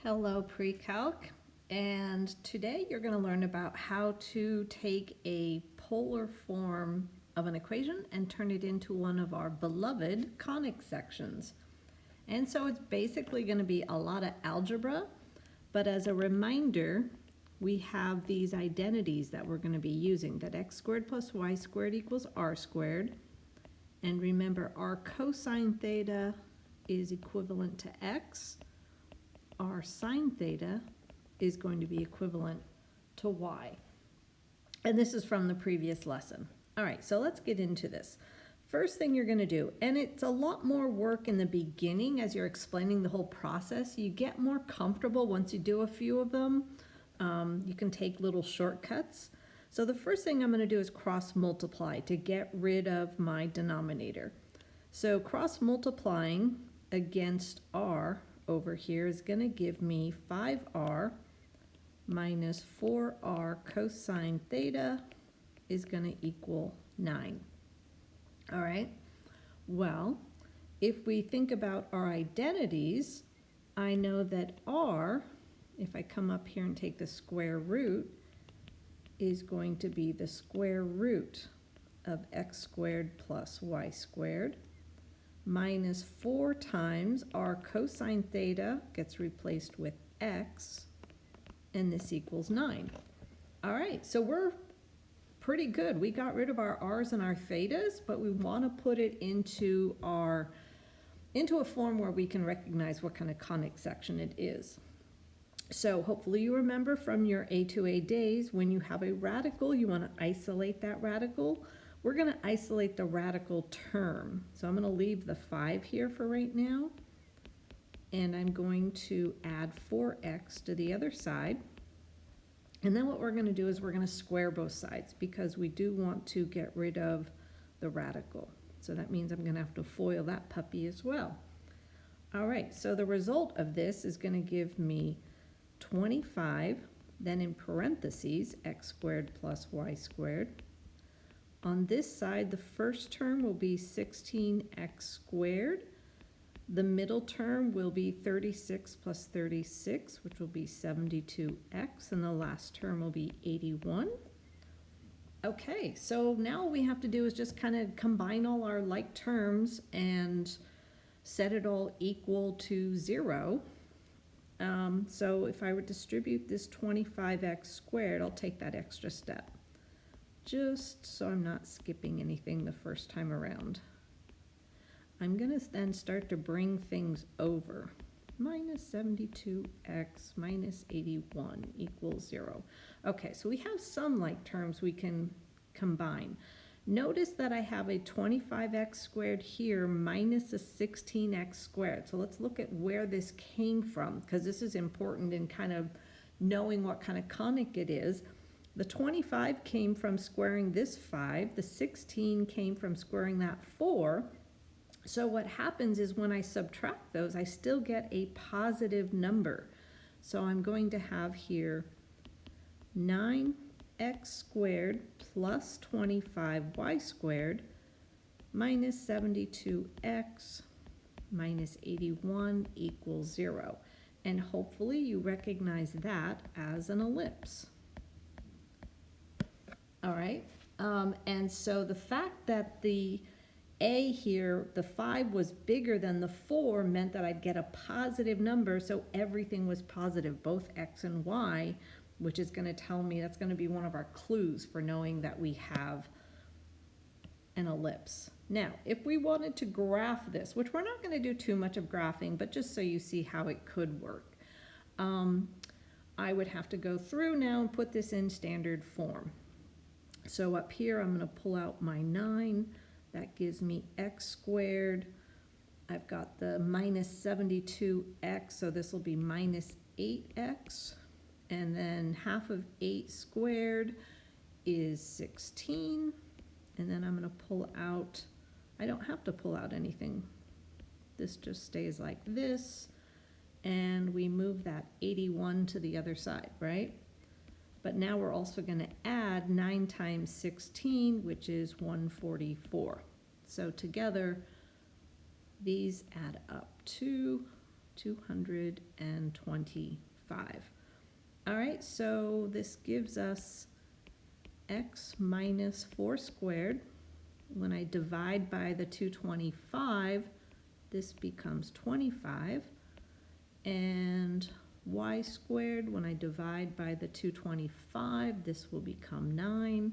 Hello pre-calc, and today you're going to learn about how to take a polar form of an equation and turn it into one of our beloved conic sections. And so it's basically going to be a lot of algebra, but as a reminder, we have these identities that we're going to be using, that x squared plus y squared equals r squared. And remember, our cosine theta is equivalent to x. Our sine theta is going to be equivalent to y. And this is from the previous lesson. All right, so let's get into this. First thing you're going to do, and it's a lot more work in the beginning as you're explaining the whole process. You get more comfortable once you do a few of them. You can take little shortcuts. So the first thing I'm going to do is cross multiply to get rid of my denominator. So cross multiplying against r over here is going to give me 5r minus 4r cosine theta is going to equal 9. All right, well, if we think about our identities, I know that r, if I come up here and take the square root, is going to be the square root of x squared plus y squared minus 4 times our cosine theta gets replaced with x, and this equals 9. All right, so we're pretty good. We got rid of our r's and our thetas, but we want to put it into a form where we can recognize what kind of conic section it is. So hopefully you remember from your A2A days, when you have a radical, you want to isolate that radical. We're going to isolate the radical term. So I'm going to leave the 5 here for right now. And I'm going to add 4x to the other side. And then what we're going to do is we're going to square both sides because we do want to get rid of the radical. So that means I'm going to have to FOIL that puppy as well. All right, so the result of this is going to give me 25, then in parentheses, x squared plus y squared. On this side, the first term will be 16x squared. The middle term will be 36 plus 36, which will be 72x, and the last term will be 81. Okay, so now all we have to do is just kind of combine all our like terms and set it all equal to 0. So if I would distribute this 25x squared, I'll take that extra step, just so I'm not skipping anything the first time around. I'm going to then start to bring things over. Minus 72x minus 81 equals 0. Okay, so we have some like terms we can combine. Notice that I have a 25x squared here minus a 16x squared. So let's look at where this came from, because this is important in kind of knowing what kind of conic it is. The 25 came from squaring this 5. The 16 came from squaring that 4. So what happens is when I subtract those, I still get a positive number. So I'm going to have here 9x squared plus 25y squared minus 72x minus 81 equals 0. And hopefully you recognize that as an ellipse. All right, and so the fact that the A here, the 5 was bigger than the 4 meant that I'd get a positive number, so everything was positive, both x and y, which is going to tell me that's going to be one of our clues for knowing that we have an ellipse. Now, if we wanted to graph this, which we're not going to do too much of graphing, but just so you see how it could work, I would have to go through now and put this in standard form. So up here, I'm going to pull out my 9. That gives me x squared. I've got the minus 72x, so this will be minus 8x. And then half of 8 squared is 16. And then I'm going to pull out, I don't have to pull out anything. This just stays like this. And we move that 81 to the other side, right? But now we're also going to add 9 times 16, which is 144. So together, these add up to 225. All right, so this gives us x minus 4 squared. When I divide by the 225, this becomes 25. And y squared, when I divide by the 225, this will become 9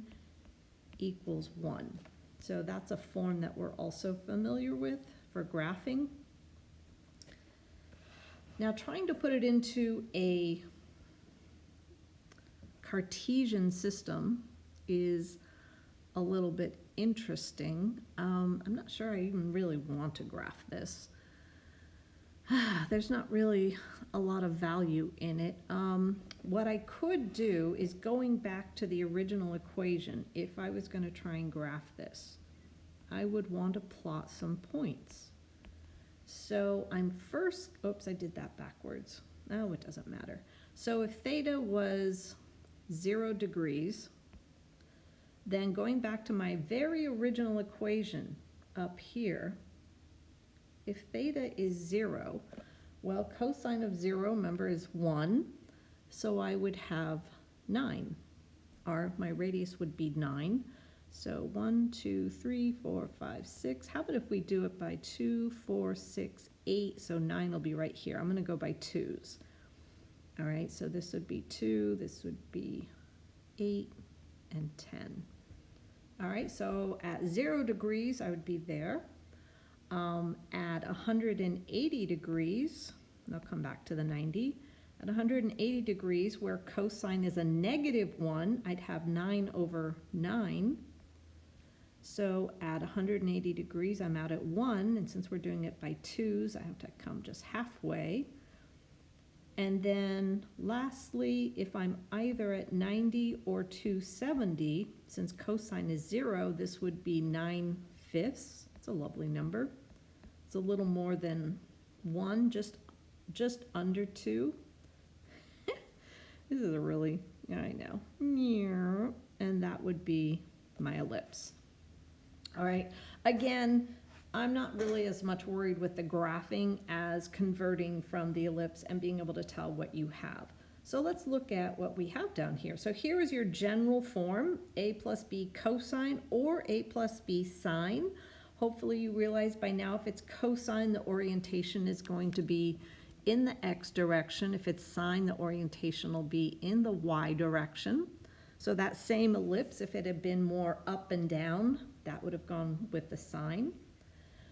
equals 1. So that's a form that we're also familiar with for graphing. Now trying to put it into a Cartesian system is a little bit interesting. I'm not sure I even really want to graph this. There's not really a lot of value in it. What I could do is going back to the original equation. If I was going to try and graph this, I would want to plot some points. So I'm first, oops, I did that backwards. Oh, it doesn't matter. So if theta was 0 degrees, then going back to my very original equation up here, if theta is 0, well, cosine of 0, remember, is 1, so I would have 9. My radius would be 9. So 1, 2, 3, 4, 5, 6. How about if we do it by 2, 4, 6, 8? So 9 will be right here. I'm going to go by 2s. All right, so this would be 2, this would be 8, and 10. All right, so at 0 degrees, I would be there. At 180 degrees, and I'll come back to the 90. At 180 degrees, where cosine is a -1, I'd have 9 over 9. So at 180 degrees, I'm out at 1, and since we're doing it by 2s, I have to come just halfway. And then lastly, if I'm either at 90 or 270, since cosine is 0, this would be 9/5. It's a lovely number. It's a little more than 1, just under 2. This is a really, I know. And that would be my ellipse. All right, again, I'm not really as much worried with the graphing as converting from the ellipse and being able to tell what you have. So let's look at what we have down here. So here is your general form, a plus b cosine or a plus b sine. Hopefully you realize by now if it's cosine, the orientation is going to be in the x direction. If it's sine, the orientation will be in the y direction. So that same ellipse, if it had been more up and down, that would have gone with the sine.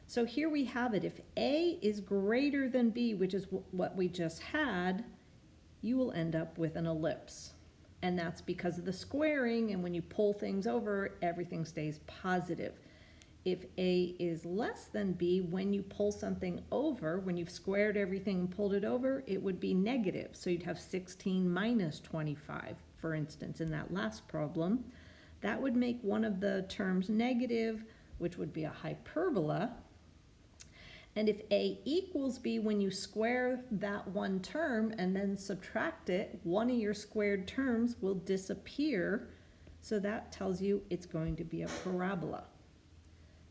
So here we have it. If A is greater than B, which is what we just had, you will end up with an ellipse. And that's because of the squaring, and when you pull things over, everything stays positive. If A is less than B, when you pull something over, when you've squared everything and pulled it over, it would be negative. So you'd have 16 minus 25, for instance, in that last problem. That would make one of the terms negative, which would be a hyperbola. And if A equals B, when you square that one term and then subtract it, one of your squared terms will disappear. So that tells you it's going to be a parabola.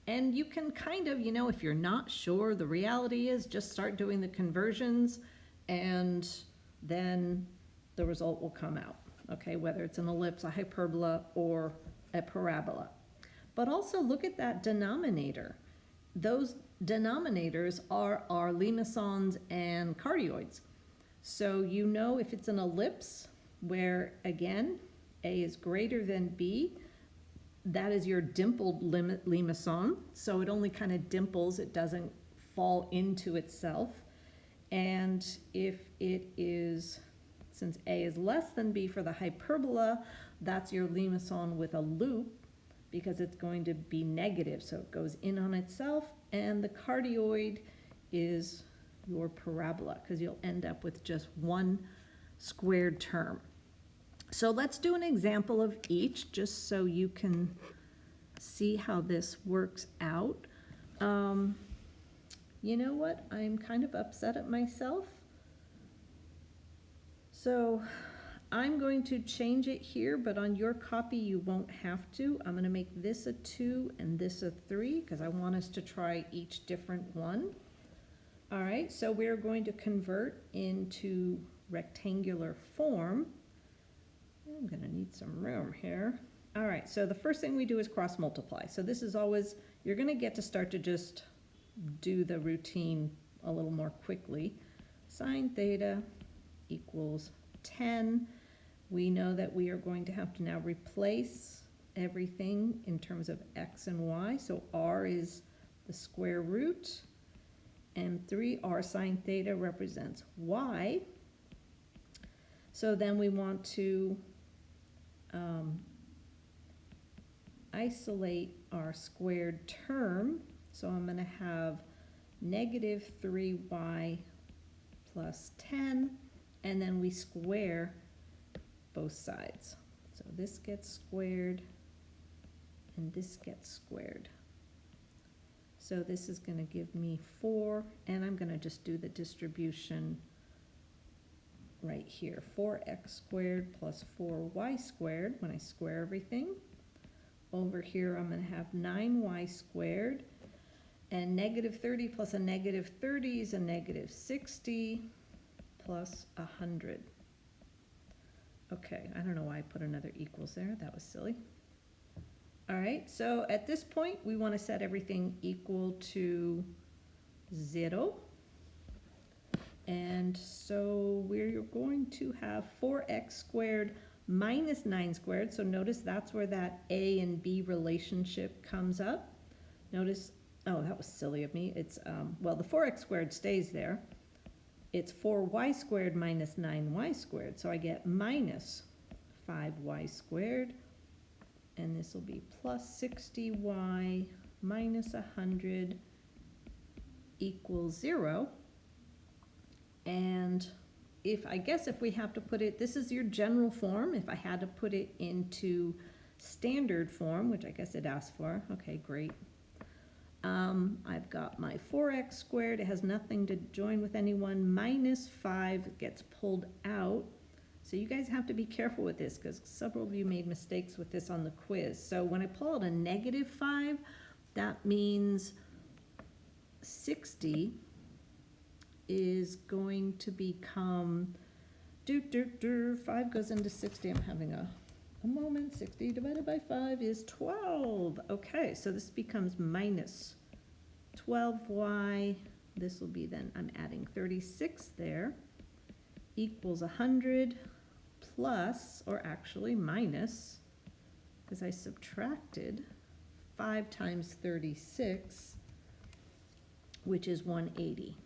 And you can kind of, if you're not sure, the reality is just start doing the conversions and then the result will come out. Okay, whether it's an ellipse, a hyperbola, or a parabola. But also look at that denominator. Those denominators are our limicons and cardioids. So if it's an ellipse where, again, A is greater than B, that is your dimpled limicon. So it only kind of dimples, it doesn't fall into itself. And if it is, since A is less than B for the hyperbola, that's your limicon with a loop because it's going to be negative. So it goes in on itself, and the cardioid is your parabola because you'll end up with just one squared term. So let's do an example of each just so you can see how this works out. You know what? I'm kind of upset at myself. So I'm going to change it here, but on your copy you won't have to. I'm going to make this a 2 and this a 3 because I want us to try each different one. All right, so we're going to convert into rectangular form. I'm gonna need some room here. All right, so the first thing we do is cross multiply. So this is always, you're gonna get to start to just do the routine a little more quickly. Sine theta equals 10. We know that we are going to have to now replace everything in terms of x and y. So r is the square root, and 3r sine theta represents y. So then we want to isolate our squared term. So I'm going to have negative 3y plus 10, and then we square both sides. So this gets squared, and this gets squared. So this is going to give me 4, and I'm going to just do the distribution right here. 4x squared plus 4y squared when I square everything. Over here I'm going to have 9y squared, and negative 30 plus a negative 30 is a negative 60 plus 100. Okay, I don't know why I put another equals there. That was silly. All right, so at this point, we want to set everything equal to 0. And so we're going to have 4x squared minus 9 squared. So notice that's where that a and b relationship comes up. Notice, oh, that was silly of me. It's, well, the 4x squared stays there. It's 4y squared minus 9y squared. So I get minus 5y squared. And this will be plus 60y minus 100 equals 0. And I guess if we have to put it, this is your general form. If I had to put it into standard form, which I guess it asked for, okay, great. I've got my 4x squared. It has nothing to join with anyone. Minus 5 gets pulled out. So you guys have to be careful with this because several of you made mistakes with this on the quiz. So when I pull out a negative 5, that means 60 is going to become, 5 goes into 60. I'm having a moment. 60 divided by 5 is 12. Okay, so this becomes minus 12y. This will be then, I'm adding 36 there, equals 100 plus, or actually minus, because I subtracted 5 times 36, which is 180.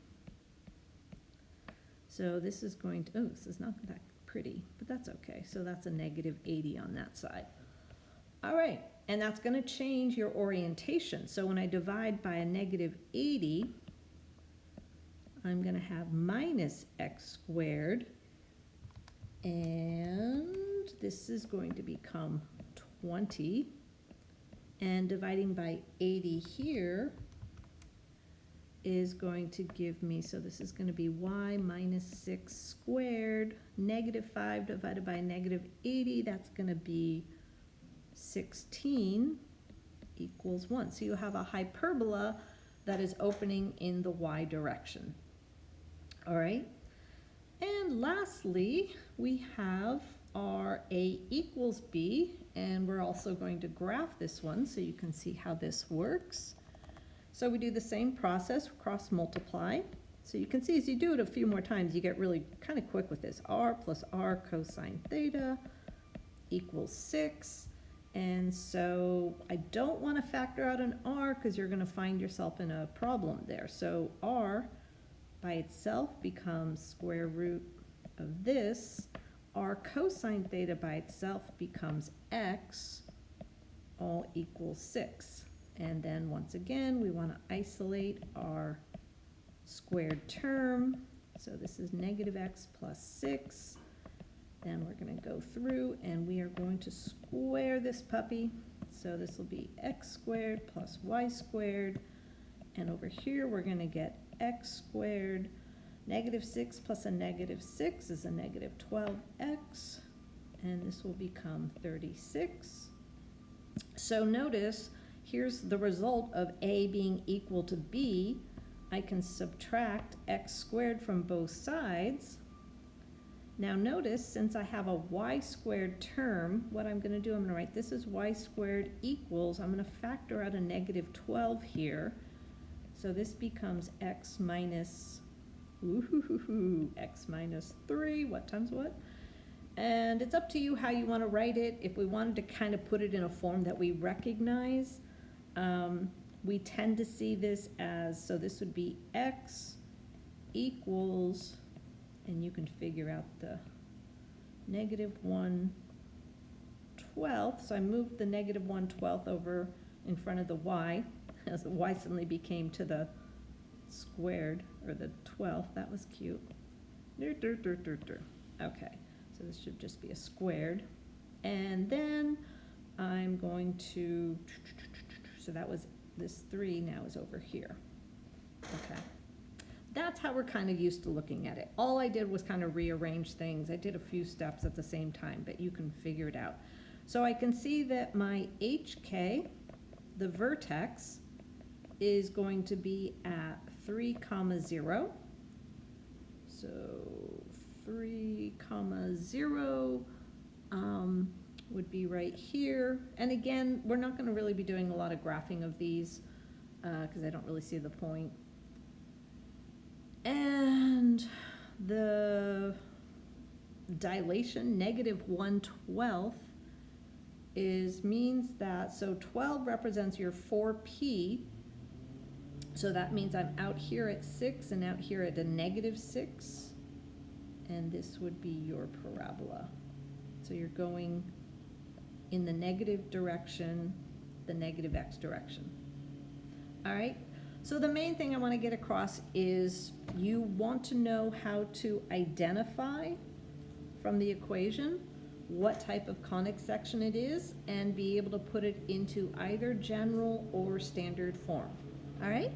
So this is going to, oh, this is not that pretty, but that's okay. So that's a negative 80 on that side. All right, and that's going to change your orientation. So when I divide by a negative 80, I'm going to have minus x squared, and this is going to become 20, and dividing by 80 here is going to give me, so this is going to be y minus 6 squared, negative 5 divided by negative 80, that's going to be 16 equals 1. So you have a hyperbola that is opening in the y direction. All right, and lastly, we have our a equals b, and we're also going to graph this one so you can see how this works. So we do the same process, cross multiply. So you can see as you do it a few more times, you get really kind of quick with this. R plus r cosine theta equals 6. And so I don't want to factor out an r because you're going to find yourself in a problem there. So r by itself becomes square root of this. R cosine theta by itself becomes x, all equals 6. And then once again, we want to isolate our squared term. So this is negative x plus 6. Then we're going to go through and we are going to square this puppy. So this will be x squared plus y squared. And over here, we're going to get x squared. Negative 6 plus a negative 6 is a negative 12x. And this will become 36. So notice, here's the result of a being equal to b. I can subtract x squared from both sides. Now notice, since I have a y squared term, what I'm going to do, I'm going to write this is y squared equals, I'm going to factor out a negative 12 here. So this becomes x minus, x minus 3, what times what? And it's up to you how you want to write it. If we wanted to kind of put it in a form that we recognize, we tend to see this as, so this would be x equals, and you can figure out the negative 1/12. So I moved the negative 1/12 over in front of the y, as the y suddenly became to the squared, or the 12th. That was cute. Okay, so this should just be a squared. And then I'm going to, so that was this 3 now is over here. Okay. That's how we're kind of used to looking at it. All I did was kind of rearrange things. I did a few steps at the same time, but you can figure it out. So I can see that my HK, the vertex, is going to be at 3, 0. So 3, 0 would be right here. And again, we're not going to really be doing a lot of graphing of these because I don't really see the point. And the dilation, negative 1/12, means that, so 12 represents your 4p, so that means I'm out here at 6 and out here at a negative 6, and this would be your parabola. So you're going in the negative direction, the negative x direction. All right? So the main thing I want to get across is you want to know how to identify from the equation what type of conic section it is and be able to put it into either general or standard form. All right?